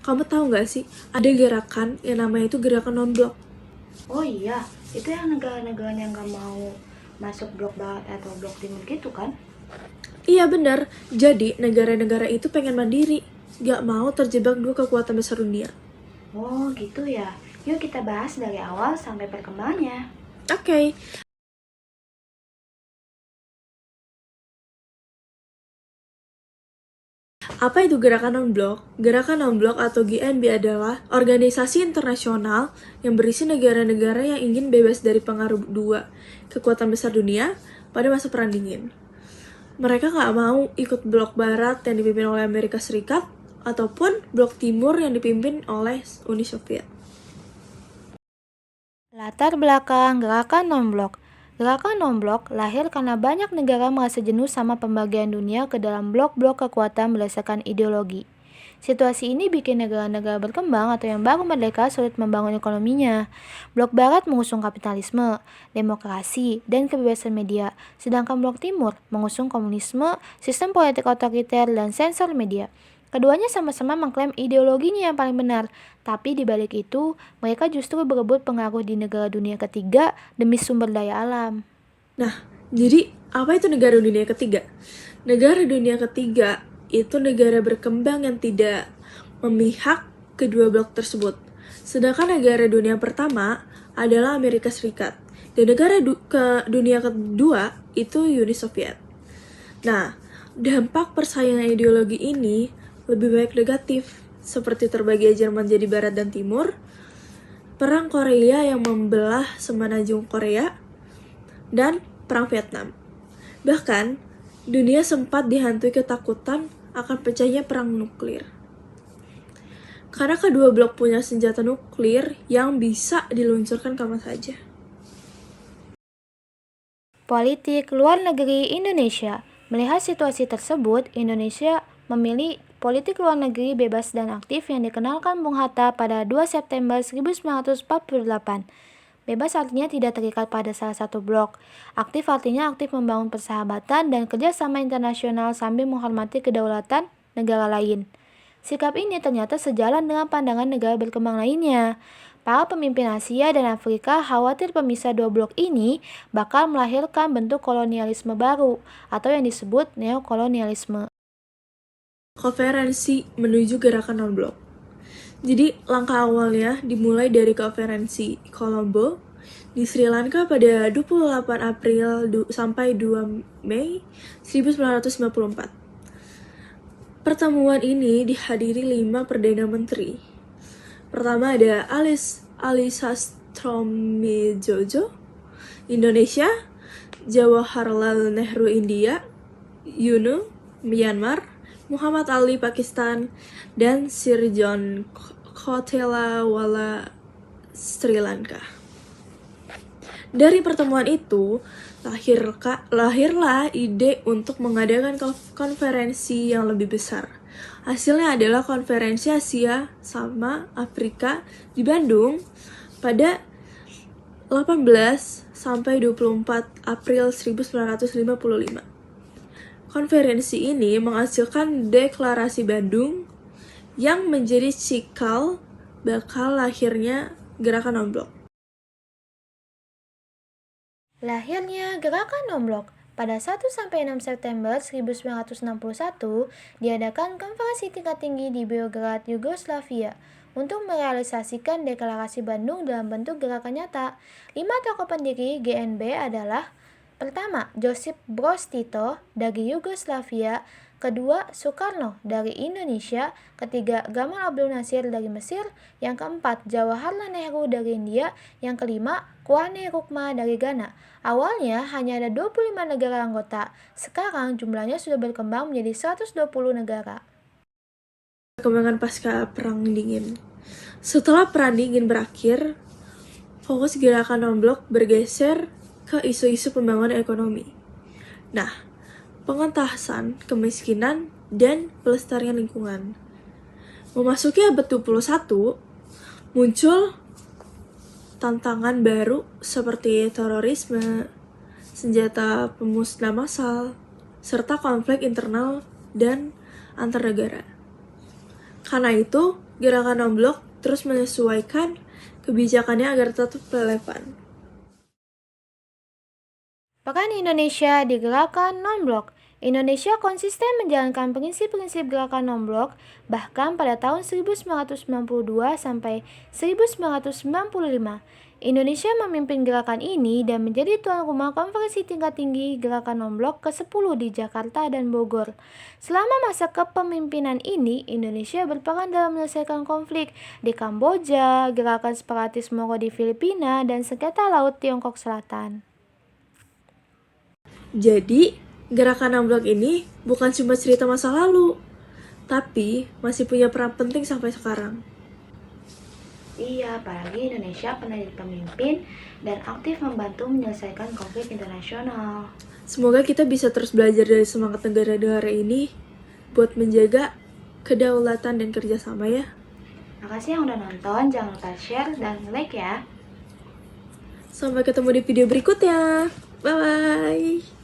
kamu tahu nggak sih, ada gerakan yang namanya itu gerakan non-blok. Oh iya, itu yang negara-negara yang nggak mau masuk blok barat atau blok timur gitu kan? Iya benar, jadi negara-negara itu pengen mandiri, nggak mau terjebak dua kekuatan besar dunia. Oh gitu ya. Yuk kita bahas dari awal sampai perkembangannya. Oke. Apa itu gerakan non-blok? Gerakan non-blok atau GNB adalah organisasi internasional yang berisi negara-negara yang ingin bebas dari pengaruh dua kekuatan besar dunia pada masa Perang Dingin. Mereka nggak mau ikut blok barat yang dipimpin oleh Amerika Serikat ataupun blok timur yang dipimpin oleh Uni Soviet. Latar belakang gerakan non-blok. Gerakan non-blok lahir karena banyak negara merasa jenuh sama pembagian dunia ke dalam blok-blok kekuatan berdasarkan ideologi. Situasi ini bikin negara-negara berkembang atau yang baru merdeka sulit membangun ekonominya. Blok barat mengusung kapitalisme, demokrasi, dan kebebasan media, sedangkan blok timur mengusung komunisme, sistem politik otoriter, dan sensor media. Keduanya sama-sama mengklaim ideologinya yang paling benar, tapi di balik itu, mereka justru berebut pengaruh di negara dunia ketiga demi sumber daya alam. Nah, jadi apa itu negara dunia ketiga? Negara dunia ketiga itu negara berkembang yang tidak memihak kedua blok tersebut. Sedangkan negara dunia pertama adalah Amerika Serikat. Dan negara dunia kedua itu Uni Soviet. Nah, dampak persaingan ideologi ini lebih baik negatif, seperti terbagi Jerman jadi barat dan timur, perang Korea yang membelah semenanjung Korea, dan perang Vietnam. Bahkan, dunia sempat dihantui ketakutan akan pecahnya perang nuklir. Karena kedua blok punya senjata nuklir yang bisa diluncurkan kapan saja. Politik luar negeri Indonesia. Melihat situasi tersebut, Indonesia memilih politik luar negeri bebas dan aktif yang dikenalkan Bung Hatta pada 2 September 1948. Bebas artinya tidak terikat pada salah satu blok. Aktif artinya aktif membangun persahabatan dan kerjasama internasional sambil menghormati kedaulatan negara lain. Sikap ini ternyata sejalan dengan pandangan negara berkembang lainnya. Para pemimpin Asia dan Afrika khawatir pemisah dua blok ini bakal melahirkan bentuk kolonialisme baru atau yang disebut neokolonialisme. Konferensi menuju gerakan non-blok. Jadi, langkah awalnya dimulai dari konferensi Colombo di Sri Lanka pada 28 April sampai 2 Mei 1954. Pertemuan ini dihadiri 5 Perdana Menteri. Pertama ada Ali Sastромedjojo, Indonesia, Jawaharlal Nehru, India, UNO, Myanmar, Muhammad Ali, Pakistan, dan Sir John Kotelawala, Sri Lanka. Dari pertemuan itu, lahirlah ide untuk mengadakan konferensi yang lebih besar. Hasilnya adalah Konferensi Asia sama Afrika di Bandung pada 18 sampai 24 April 1955. Konferensi ini menghasilkan Deklarasi Bandung yang menjadi cikal bakal lahirnya gerakan non-blok. Lahirnya gerakan non-blok. Pada 1-6 September 1961 diadakan konferensi tingkat tinggi di Beograd, Yugoslavia untuk merealisasikan Deklarasi Bandung dalam bentuk gerakan nyata. 5 tokoh pendiri GNB adalah: pertama, Josip Broz Tito dari Yugoslavia; kedua, Soekarno dari Indonesia; ketiga, Gamal Abdel Nasir dari Mesir; yang keempat, Jawaharlal Nehru dari India; yang kelima, Kwame Nkrumah dari Ghana. Awalnya hanya ada 25 negara anggota, sekarang jumlahnya sudah berkembang menjadi 120 negara. Perkembangan pasca Perang Dingin. Setelah Perang Dingin berakhir, fokus gerakan non-blok bergeser ke isu-isu pembangunan ekonomi. Nah, pengentasan kemiskinan dan pelestarian lingkungan. Memasuki abad 21, muncul tantangan baru seperti terorisme, senjata pemusnah massal, serta konflik internal dan antar negara. Karena itu, Gerakan non-blok terus menyesuaikan kebijakannya agar tetap relevan. Pekan Indonesia di Gerakan Non-Blok. Indonesia konsisten menjalankan prinsip-prinsip gerakan non-blok, bahkan pada tahun 1992 sampai 1995. Indonesia memimpin gerakan ini dan menjadi tuan rumah konferensi tingkat tinggi gerakan non-blok ke-10 di Jakarta dan Bogor. Selama masa kepemimpinan ini, Indonesia berperan dalam menyelesaikan konflik di Kamboja, gerakan separatis Moro di Filipina, dan sengketa laut Tiongkok Selatan. Jadi, gerakan non-blok ini bukan cuma cerita masa lalu, tapi masih punya peran penting sampai sekarang. Iya, apalagi Indonesia pernah jadi pemimpin dan aktif membantu menyelesaikan konflik internasional. Semoga kita bisa terus belajar dari semangat negara-negara ini buat menjaga kedaulatan dan kerjasama ya. Makasih yang udah nonton, jangan lupa share dan like ya. Sampai ketemu di video berikutnya. Bye-bye.